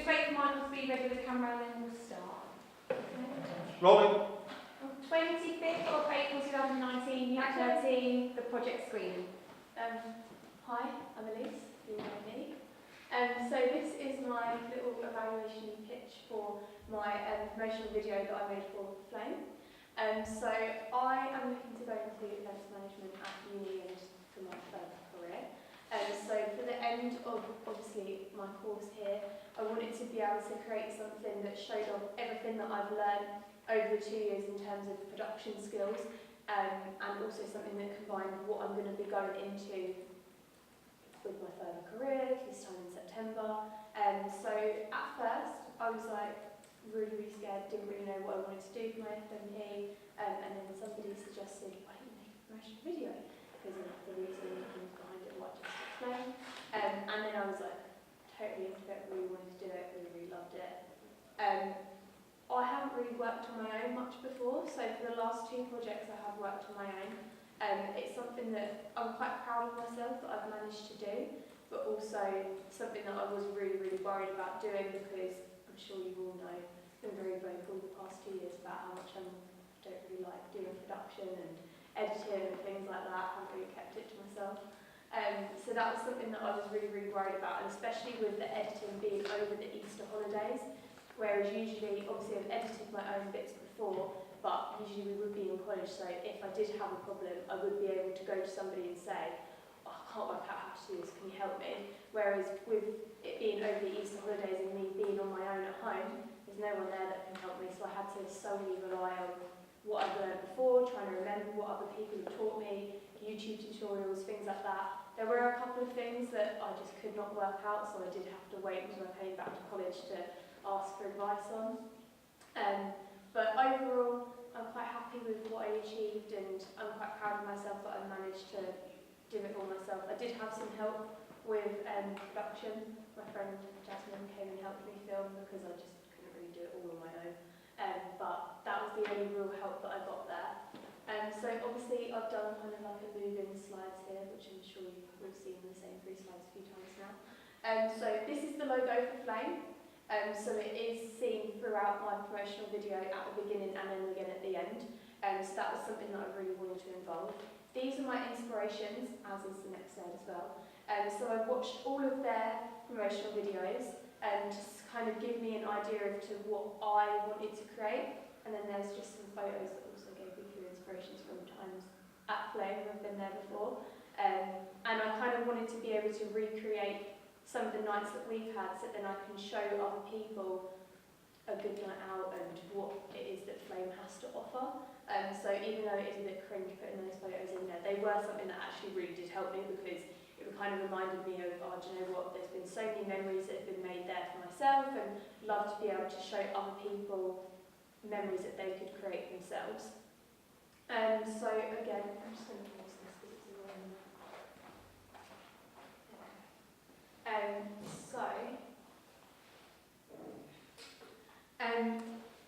just wait for Michael to be ready with the camera and then we'll start. Okay. Rolling. 25th of April 2019, Unit 13, the project screening. Hi, I'm Elise, you know me. So this is my little evaluation pitch for my promotional video that I made for Flame. So I am looking to go into events management at uni and for my further career. So for the end of obviously my course here, I wanted to be able to create something that showed off everything that I've learned over the 2 years in terms of production skills, and also something that combined what I'm going to be going into with my further career this time in September. So at first I was like really scared, didn't really know what I wanted to do for my FMP, and then somebody suggested, why don't you make a promotional video, because of the reason behind it, what I just explained. And then I was like totally into it, really wanted to do it, really loved it. I haven't really worked on my own much before, so for the last 2 projects I have worked on my own. It's something that I'm quite proud of myself that I've managed to do, but also something that I was really worried about doing, because I'm sure you all know I've been very vocal the past 2 years about how much I don't really like doing production and editing and things like that. I haven't really kept it to myself. So that was something that I was really worried about, and especially with the editing being over the Easter holidays. Whereas usually, obviously I've edited my own bits before, but usually we would be in college, so if I did have a problem, I would be able to go to somebody and say, oh, I can't work out how to do this, can you help me? Whereas with it being over the Easter holidays and me being on my own at home, there's no one there that can help me, so I had to solely rely on what I've learned before, trying to remember what other people have taught me, YouTube tutorials, things like that. There were a couple of things that I just could not work out, so I did have to wait until I came back to college to ask for advice on. But overall, I'm quite happy with what I achieved, and I'm quite proud of myself that I managed to do it all myself. I did have some help with production. My friend Jasmine came and helped me film because I just couldn't really do it all on my own. But that was the only real help that I got there. So obviously I've done kind of like a move-in slides here, which I'm sure you've seen the same 3 slides a few times now. So this is the logo for Flame. So it is seen throughout my promotional video at the beginning and then again at the end. So that was something that I really wanted to involve. These are my inspirations, as is the next slide as well. So I've watched all of their promotional videos to kind of give me an idea of to what I wanted to create. And then there's just some photos that also gave me few inspirations from times at Flame. I've been there before. And I kind of wanted to be able to recreate some of the nights that we've had, so then I can show other people a good night out and what it is that Flame has to offer. So even though it is a bit cringe putting those photos in there, they were something that actually really did help me, because it kind of reminded me of, oh, do you know what, there's been so many memories that have been made there for myself, and love to be able to show other people memories that they could create themselves. So again, I'm just going to pause this because it's annoying.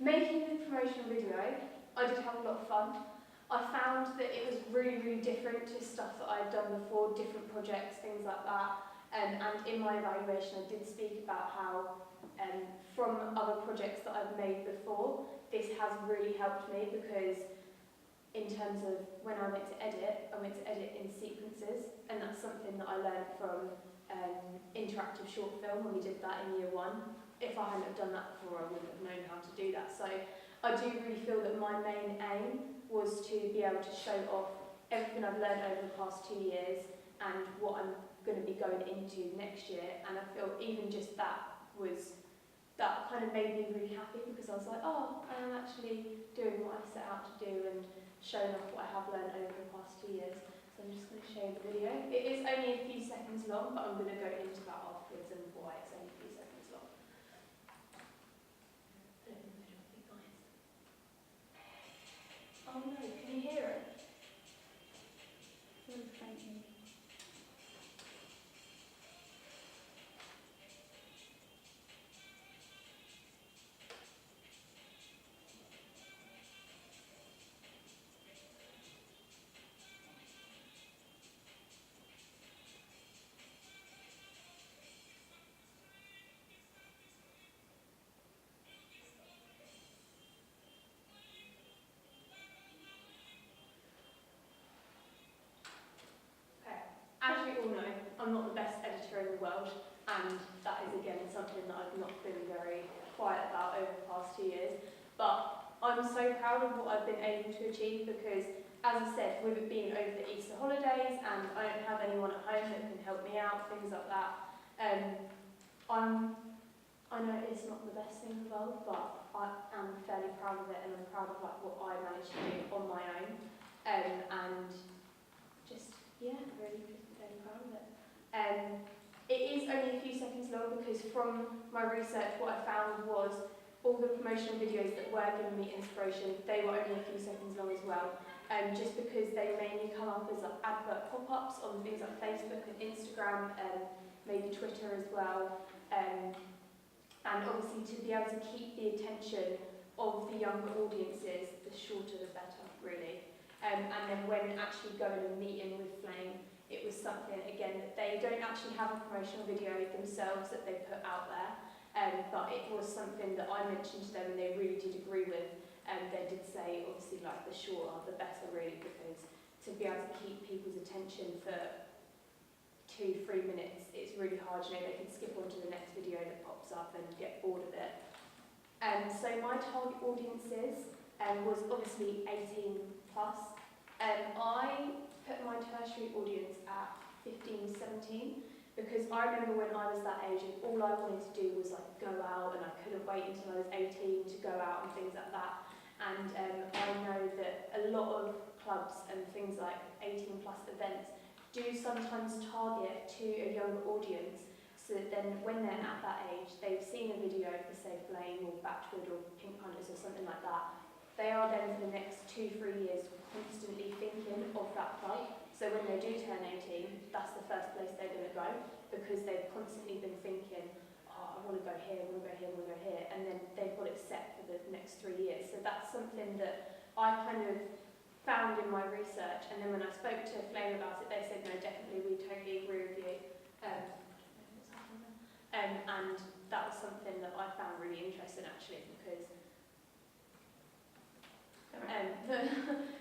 Making the promotional video, I did have a lot of fun. I found that it was really different to stuff that I'd done before, different projects, things like that. And in my evaluation, I did speak about how from other projects that I've made before, this has really helped me, because in terms of when I went to edit in sequences, and that's something that I learned from interactive short film when we did that in year 1. If I hadn't have done that before, I wouldn't have known how to do that. So I do really feel that my main aim was to be able to show off everything I've learned over the past 2 years and what I'm going to be going into next year. And I feel even just that kind of made me really happy, because I was like, oh, I am actually doing what I set out to do and showing off what I have learned over the past 2 years. So I'm just going to show you the video. It is only a few seconds long, but I'm going to go into that afterwards and why it's only a few seconds long. Put it in the middle, it'd be nice. Oh no, can you hear it? Really faintly. I'm not the best editor in the world, and that is again something that I've not been very quiet about over the past 2 years. But I'm so proud of what I've been able to achieve because, as I said, with it being over the Easter holidays and I don't have anyone at home that can help me out, things like that, I know it's not the best thing in the world, but I am fairly proud of it, and I'm proud of like what I managed to do on my own, and just really fairly proud of it. It is only a few seconds long because from my research, what I found was all the promotional videos that were giving me inspiration, they were only a few seconds long as well. Just because they mainly come up as like advert pop-ups on things like Facebook and Instagram, maybe Twitter as well. And obviously to be able to keep the attention of the younger audiences, the shorter the better, really. And then when actually going and meeting with Flame, it was something, again, that they don't actually have a promotional video themselves that they put out there, but it was something that I mentioned to them and they really did agree with. They did say, obviously, like the shorter the better, really, because to be able to keep people's attention for 2-3 minutes, it's really hard. You know, they can skip on to the next video that pops up and get bored of it. So my target audiences was obviously 18 plus. I put my tertiary audience at 15, 17 because I remember when I was that age and all I wanted to do was like go out, and I couldn't wait until I was 18 to go out and things like that. And I know that a lot of clubs and things like 18 plus events do sometimes target to a younger audience, so that then when they're at that age, they've seen a video for say Flame or Batchwood or Pink Hunters or something like that. They are then for the next 2-3 years constantly thinking of that club. So when they do turn 18, that's the first place they're going to go, because they've constantly been thinking, oh, I want to go here, I want to go here, I want to go here, and then they've got it set for the next 3 years. So that's something that I kind of found in my research, and then when I spoke to Flame about it, they said, no, definitely, we totally agree with you. And that was something that I found really interesting, actually, because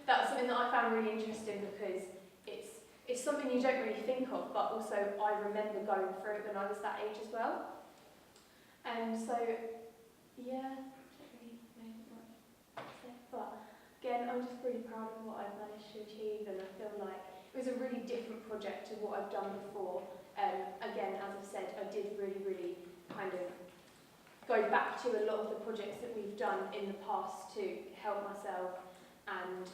that's something that I found really interesting because it's something you don't really think of, but also I remember going through it when I was that age as well. So yeah, don't really know much to say, but again, I'm just really proud of what I've managed to achieve, and I feel like it was a really different project to what I've done before. Again, as I've said, I did really kind of go back to a lot of the projects that we've done in the past to help myself, and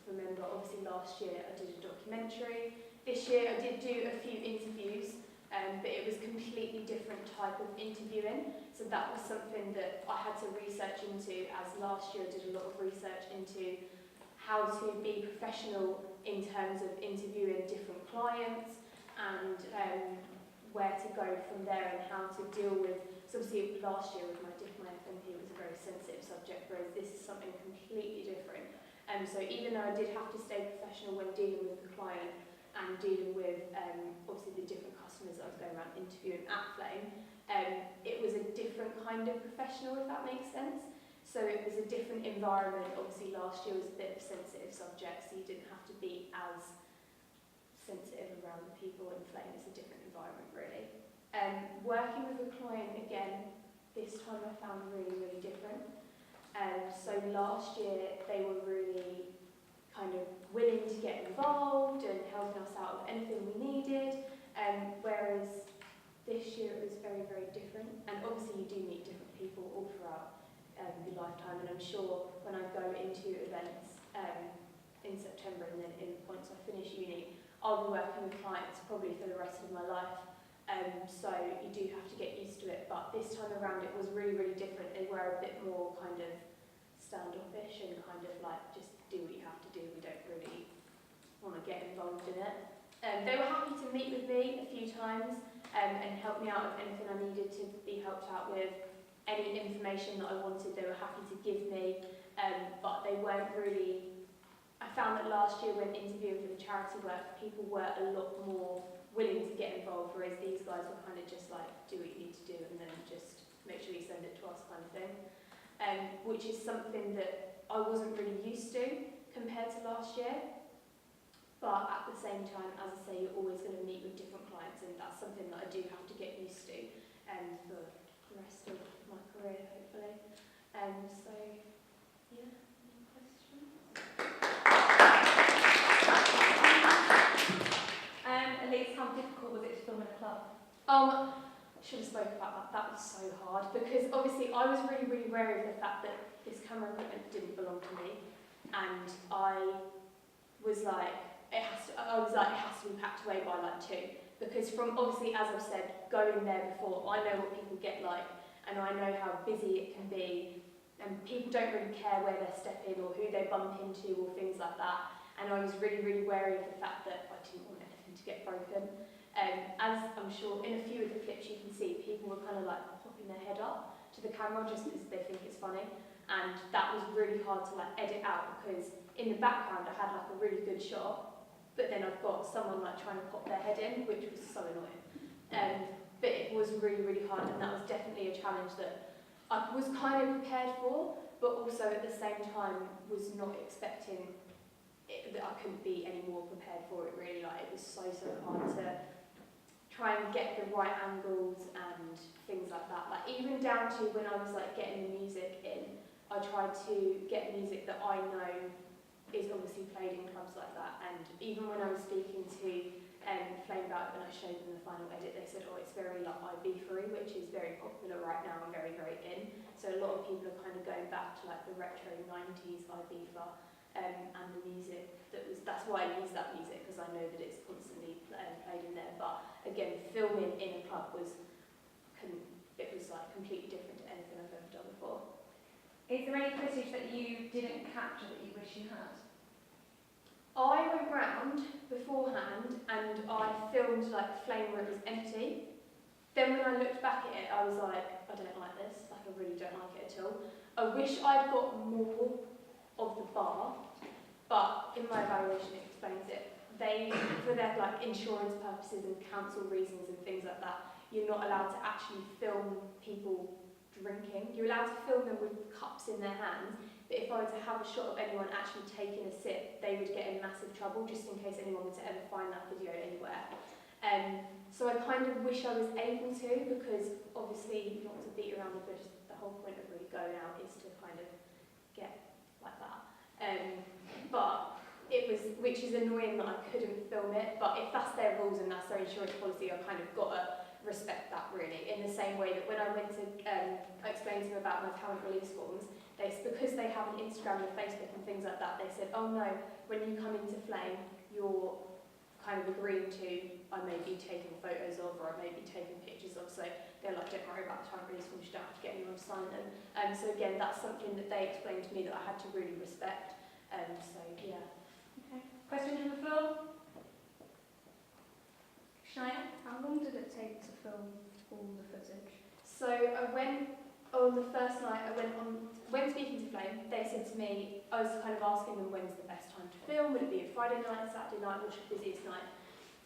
remember, obviously last year I did a documentary. This year I did do a few interviews, but it was completely different type of interviewing, so that was something that I had to research into, as last year I did a lot of research into how to be professional in terms of interviewing different clients, and where to go from there and how to deal with. So obviously last year with my FMP, it was a very sensitive subject, whereas this is something completely different. So even though I did have to stay professional when dealing with the client and dealing with obviously the different customers that I was going around interviewing at Flame, it was a different kind of professional, if that makes sense. So it was a different environment. Obviously last year was a bit of a sensitive subject, so you didn't have to be as sensitive around the people in Flame. It's a different environment, really. Working with a client again, this time I found really different. So last year they were really kind of willing to get involved and helping us out with anything we needed, whereas this year it was very different. And obviously you do meet different people all throughout your lifetime, and I'm sure when I go into events in September and then once I finish uni, I'll be working with clients probably for the rest of my life. So you do have to get used to it, but this time around it was really different. They were a bit more kind of standoffish and kind of like, just do what you have to do. We don't really want to get involved in it. They were happy to meet with me a few times and help me out with anything I needed to be helped out with. Any information that I wanted, they were happy to give me, but they weren't really. I found that last year when interviewing for the charity work, people were a lot more willing to get involved, whereas these guys were kind of just like, do what you need to do and then just make sure you send it to us kind of thing, which is something that I wasn't really used to compared to last year. But at the same time, as I say, you're always going to meet with different clients, and that's something that I do have to get used to for the rest of my career, hopefully. So, yeah, any questions? Elise, how difficult was it to film in a club? Should have spoke about that. That was so hard because obviously I was really, really wary of the fact that this camera equipment didn't belong to me, and I was like, it has to be packed away by like 2, because from obviously, as I've said, going there before, I know what people get like, and I know how busy it can be, and people don't really care where they're stepping or who they bump into or things like that. And I was really, really wary of the fact that I didn't want anything to get broken. As I'm sure in a few of the clips you can see, people were kind of like popping their head up to the camera just because they think it's funny, and that was really hard to like edit out, because in the background I had like a really good shot, but then I've got someone like trying to pop their head in, which was so annoying. But it was really, really hard, and that was definitely a challenge that I was kind of prepared for, but also at the same time was not expecting that I couldn't be any more prepared for it, really. Like, it was so hard to try and get the right angles and things like that. Like, even down to when I was like getting the music in, I tried to get music that I know is obviously played in clubs like that. And even when I was speaking to Flame about it, when I showed them the final edit, they said, oh, it's very like IB-free, which is very popular right now and very, very in. So a lot of people are kind of going back to like the retro 90s IB-fa. And the music that's why I use that music, because I know that it's constantly played in there. But again, filming in a club was like completely different to anything I've ever done before. Is there any footage that you didn't capture that you wish you had? I went round beforehand and I filmed like Flame where it was empty. Then when I looked back at it, I was like, I don't like this, like I really don't like it at all. I wish I'd got more of the bar, but in my evaluation it explains it. They, for their like insurance purposes and council reasons and things like that, you're not allowed to actually film people drinking. You're allowed to film them with cups in their hands, but if I were to have a shot of anyone actually taking a sip, they would get in massive trouble, just in case anyone were to ever find that video anywhere. So I kind of wish I was able to, because obviously, not to beat around the bush, the whole point of really going out is to kind of get like that. But it was, which is annoying that I couldn't film it, but if that's their rules and that's their insurance policy, I've kind of got to respect that, really. In the same way that when I went to explain to them about my talent release forms, because they have an Instagram and Facebook and things like that, they said, oh no, when you come into Flame, you're kind of agreeing to, I may be taking photos of, or I may be taking pictures of, so they're like, don't worry about the talent release forms, you don't have to get anyone to sign them. So again, that's something that they explained to me that I had to really respect. So yeah. Okay. Question from the floor? Shania? How long did it take to film all the footage? So I went on the first night, when speaking to Flame, they said to me, I was kind of asking them when's the best time to film, would it be a Friday night, a Saturday night, what's your busiest night?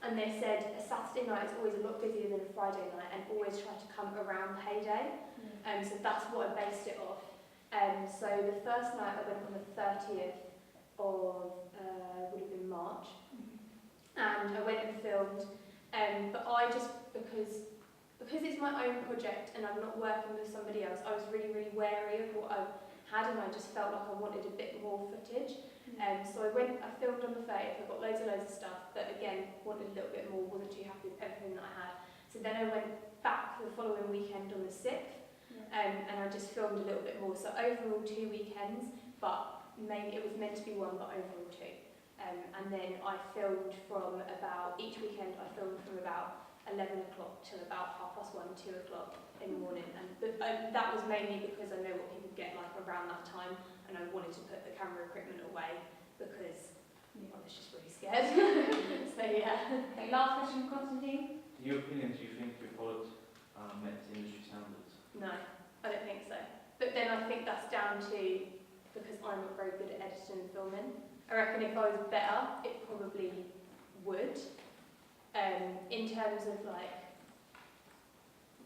And they said a Saturday night is always a lot busier than a Friday night, and always try to come around payday. So that's what I based it off. So the first night I went on the 30th of, would have been March, and I went and filmed, but I just, because it's my own project and I'm not working with somebody else, I was really, really wary of what I had, and I just felt like I wanted a bit more footage. So I filmed on the 30th, I got loads of stuff, but again, wanted a little bit more, wasn't too happy with everything that I had. So then I went back the following weekend on the 6th, and I just filmed a little bit more. So overall 2 weekends, but it was meant to be 1, but overall 2. And then I filmed from about, each weekend I filmed from about 11 o'clock till about 1:30, 2 o'clock in the morning. And that was mainly because I know what people get like around that time, and I wanted to put the camera equipment away because I was just really scared. So yeah. Okay, last question, Constantine. In your opinion, do you think you followed met industry standards? No, I don't think so. But then I think that's down to, because I'm not very good at editing and filming, I reckon if I was better, it probably would. In terms of like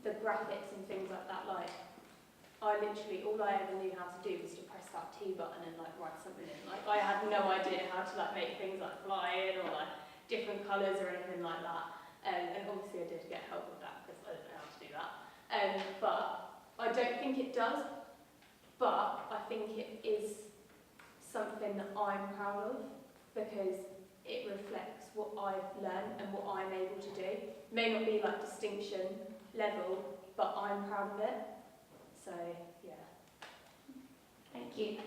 the graphics and things like that, like I literally, all I ever knew how to do was to press press that T button and like write something in. Like I had no idea how to like make things like fly in or like different colours or anything like that. And obviously I did get help with that because I didn't know how to do that. But I don't think it does, but I think it is something that I'm proud of because it reflects what I've learned and what I'm able to do. May not be like distinction level, but I'm proud of it. So, yeah. Thank you.